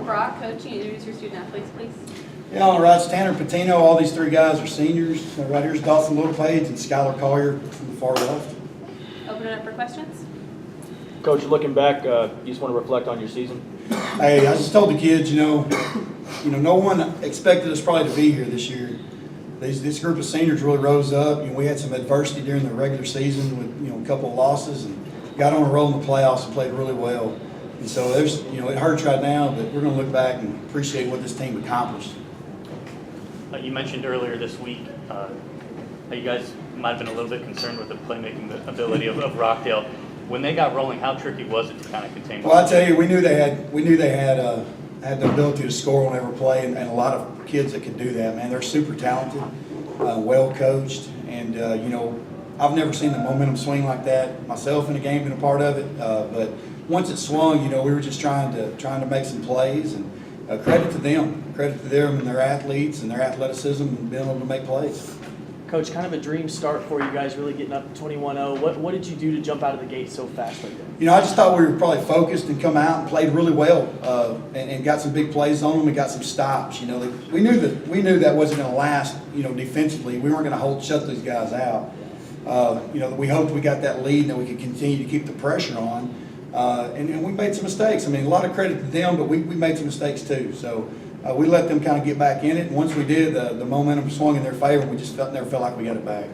Brock, coach, can you introduce your student athletes, please? Yeah, all right, it's Tanner Patino. All these three guys are seniors. Right here's Dawson Littlepage and Skylar Collier from the far left. Open it up for questions. Coach, looking back, you just want to reflect on your season? Hey, I just told the kids, no one expected us probably to be here this year. This group of seniors really rose up. We had some adversity during the regular season with a couple of losses, and got on a roll in the playoffs and played really well. And so there's it hurts right now, but we're going to look back and appreciate what this team accomplished. You mentioned earlier this week how you guys might have been a little bit concerned with the playmaking ability of Rockdale. When they got rolling, how tricky was it to kind of contain? Well, I tell you, we knew they had the ability to score on every play, and a lot of kids that could do that. Man, they're super talented, well coached, and I've never seen the momentum swing like that myself in a game, been a part of it. But once it swung, we were just trying to make some plays, and credit to them and their athletes and their athleticism and being able to make plays. Coach, kind of a dream start for you guys, really getting up 21-0. What did you do to jump out of the gate so fast like that? I just thought we were probably focused and come out and played really well, and got some big plays on them and got some stops. We knew that wasn't going to last. Defensively, we weren't going to shut these guys out. We hoped we got that lead and that we could continue to keep the pressure on. And we made some mistakes. A lot of credit to them, but we made some mistakes too. So we let them kind of get back in it. And once we did, the momentum swung in their favor. And we just never felt like we got it back.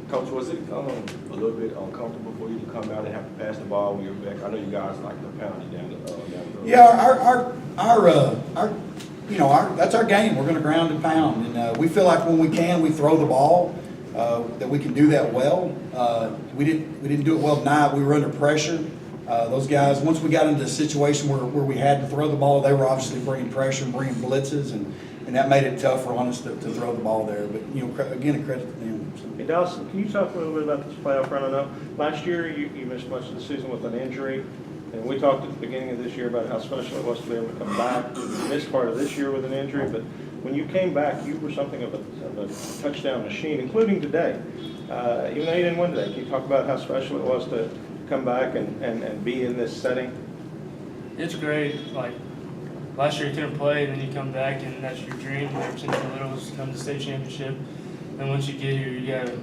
Coach, was it a little bit uncomfortable for you to come out and have to pass the ball when you're back? I know you guys like to pound it down the road. Yeah, that's our game. We're going to ground and pound, and we feel like when we throw the ball. That we can do that well. We didn't do it well tonight. We were under pressure. Those guys, once we got into a situation where we had to throw the ball, they were obviously bringing pressure and bringing blitzes, and that made it tougher on us to throw the ball there. But again, a credit to them. So. Hey, Dawson, can you talk a little bit about this playoff run? I know last year you missed much of the season with an injury, and we talked at the beginning of this year about how special it was to be able to come back. You missed part of this year with an injury, but when you came back, you were something of a touchdown machine, including today. Even though you didn't win today, can you talk about how special it was to come back and be in this setting? It's great. Like, last year you couldn't play, and then you come back, and that's your dream. Ever since you're little, was to come to the state championship. And once you get here, you got to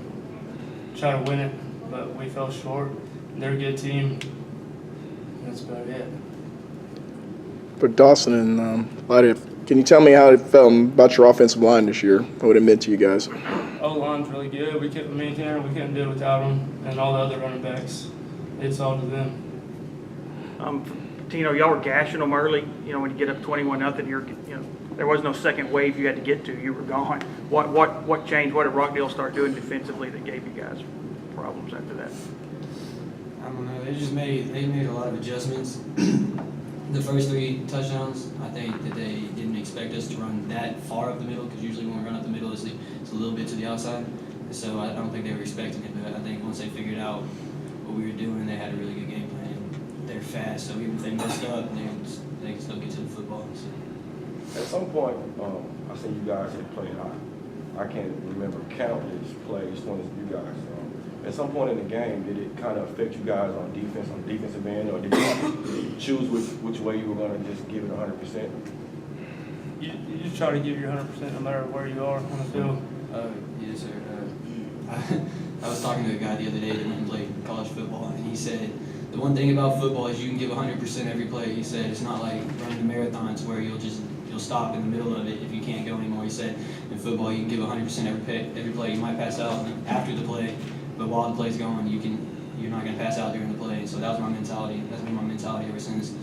try to win it. But we fell short. They're a good team. That's about it. For Dawson and Lydia, can you tell me how it felt about your offensive line this year? What it meant to you guys? O-line's really good. We couldn't maintain it. We couldn't do it without them. And all the other running backs, it's all to them. Tino, y'all were gashing them early. When you get up 21-0, there was no second wave you had to get to. You were gone. What changed? What did Rockdale start doing defensively that gave you guys problems after that? I don't know. They made a lot of adjustments. The first 3 touchdowns, I think that they didn't expect us to run that far up the middle, because usually when we run up the middle, it's a little bit to the outside. So I don't think they were expecting it, but I think once they figured out what we were doing, they had a really good game plan. They're fast, so even if they messed up, they can still get to the football. So. At some point, I seen you guys had played high. I can't remember countless plays when you guys. At some point in the game, did it kind of affect you guys on the defensive end, or did you choose which way you were going to just give it 100%? You just try to give your 100% no matter where you are on the field. Yes, sir. I was talking to a guy the other day that went and played college football, and he said the one thing about football is you can give 100% every play. He said it's not like running the marathons where you'll stop in the middle of it if you can't go anymore. He said in football you can give 100% every play. You might pass out after the play, but while the play's going, you're not going to pass out during the play. So that was my mentality. That's been my mentality ever since.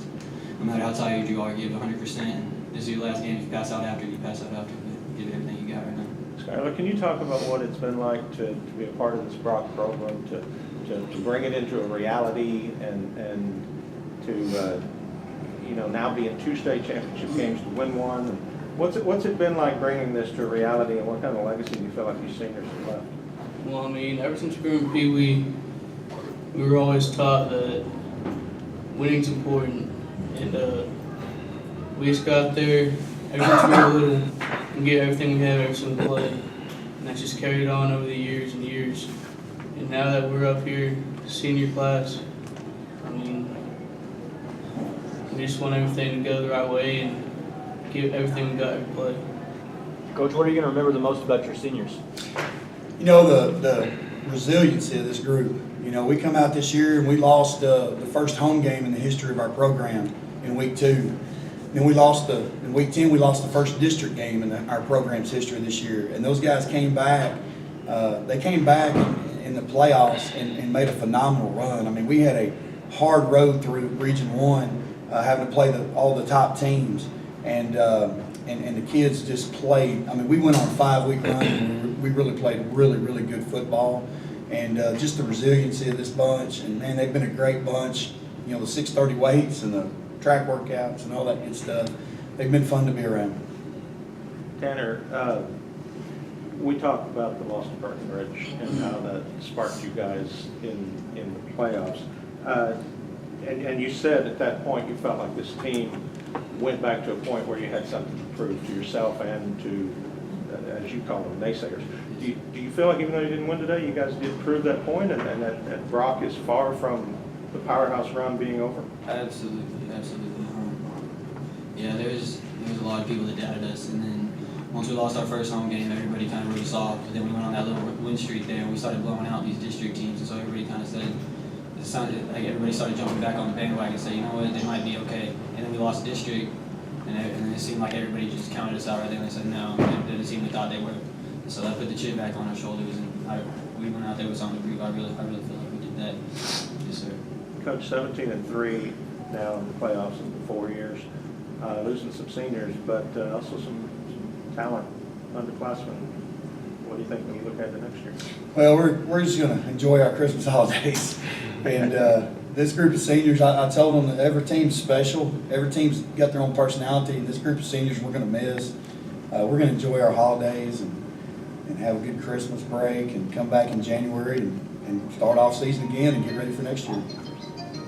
No matter how tired you are, give 100%. And this is your last game. If you pass out after, you pass out after. But give it everything you got right now. Skylar, can you talk about what it's been like to be a part of this Brock program, to bring it into a reality, and to now be in 2 state championship games to win one? And what's it been like bringing this to a reality, and what kind of legacy do you feel like these seniors have left? Well, ever since we were in Pee Wee, we were always taught that winning's important, and we just got out there every since we were little and get everything we have every single play, and that's just carried on over the years and years. And now that we're up here, senior class, we just want everything to go the right way and give everything we got every play. Coach, what are you going to remember the most about your seniors? You know, the resiliency of this group. You know, we come out this year and we lost the first home game in the history of our program in week 2. Then we lost in week 10, we lost the first district game in our program's history this year. And those guys came back. They came back in the playoffs and made a phenomenal run. I mean, we had a hard road through Region 1, having to play all the top teams. And the kids just played. I mean, we went on a 5-week run and we really played really, really good football. And just the resiliency of this bunch. And, man, they've been a great bunch. You know, the 6:30 weights and the track workouts and all that good stuff. They've been fun to be around. Tanner, we talked about the loss of Breckenridge and how that sparked you guys in the playoffs. And you said at that point you felt like this team went back to a point where you had something to prove to yourself and to, as you call them, naysayers. Do you feel like even though you didn't win today, you guys did prove that point and that Brock is far from the powerhouse run being over? Absolutely. Yeah, there's a lot of people that doubted us, and then once we lost our first home game, everybody kind of wrote us off. But then we went on that little win streak there, and we started blowing out these district teams, and so everybody kind of said, it sounded like everybody started jumping back on the bandwagon and said, you know what, they might be okay. And then we lost district, and it seemed like everybody just counted us out right there, and they said no, it didn't seem we thought they were. And so that put the chip back on our shoulders, and we went out there with something to prove. I really feel like we did that. Yes, sir. Coach, 17-3 now in the playoffs in 4 years. Losing some seniors, but also some talent, underclassmen. What do you think when you look at the next year? Well, we're just going to enjoy our Christmas holidays. And this group of seniors, I told them that every team's special. Every team's got their own personality. And this group of seniors we're going to miss. We're going to enjoy our holidays and have a good Christmas break and come back in January and start off season again and get ready for next year.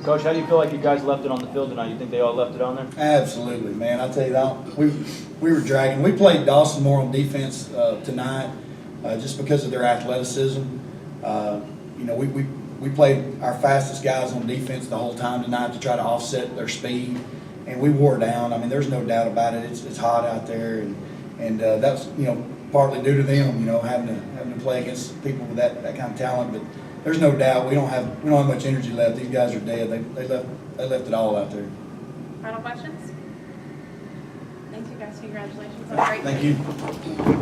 Coach, how do you feel like you guys left it on the field tonight? You think they all left it on there? Absolutely, man. I tell you that we were dragging. We played Dawson more on defense tonight, just because of their athleticism. You know, we played our fastest guys on defense the whole time tonight to try to offset their speed, and we wore down. I mean, there's no doubt about it. It's hot out there, and that's partly due to them. Having to play against people with that kind of talent, but. There's no doubt we don't have much energy left. These guys are dead. They left it all out there. Final questions? Thank you guys. Congratulations on a great Thank game. you.